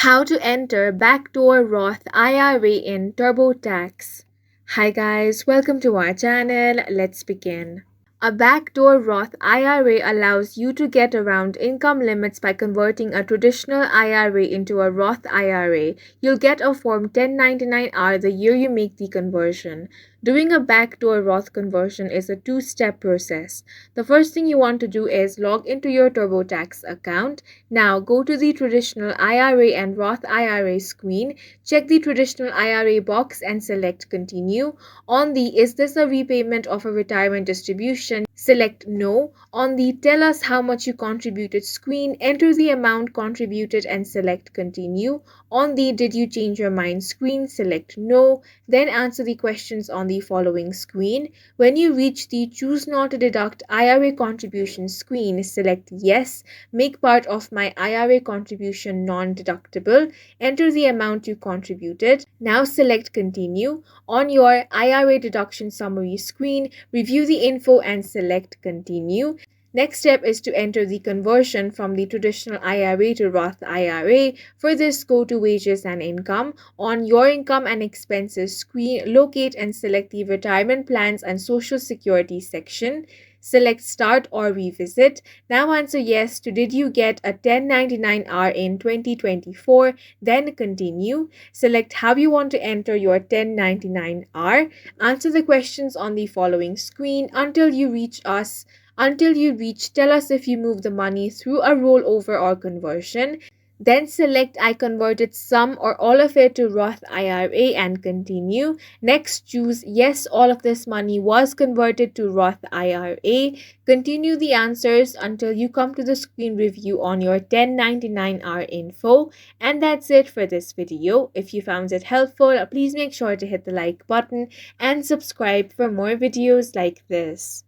How to enter Backdoor Roth IRA in Turbotax. Hi guys, welcome to our channel. Let's begin. A backdoor Roth IRA allows you to get around income limits by converting a traditional IRA into a Roth IRA. You'll get a Form 1099-R the year you make the conversion. Doing a backdoor Roth conversion is a two-step process. The first thing you want to do is log into your TurboTax account. Now go to the traditional IRA and Roth IRA screen. Check the traditional IRA box and select continue. On the "Is this a repayment of a retirement distribution?" select no. On the "Tell us how much you contributed" screen, enter the amount contributed and select continue. On the "Did you change your mind?" screen, select no. Then answer the questions on the following screen. When you reach the Choose Not to Deduct IRA Contribution screen, select Yes. Make part of my IRA contribution non-deductible. Enter the amount you contributed. Now select Continue. On your IRA deduction summary screen, review the info and select Continue. Next step is to enter the conversion from the traditional IRA to Roth IRA. For this, go to Wages and Income. On Your Income and Expenses screen, locate and select the Retirement Plans and Social Security section. Select Start or Revisit. Now answer yes to "Did you get a 1099-R in 2024? Then continue. Select how you want to enter your 1099-R. Answer the questions on the following screen until you reach "Tell us if you move the money through a rollover or conversion." Then select "I converted some or all of it to Roth IRA" and continue. Next, choose "Yes, all of this money was converted to Roth IRA." Continue the answers until you come to the screen review on your 1099-R info. And that's it for this video. If you found it helpful, please make sure to hit the like button and subscribe for more videos like this.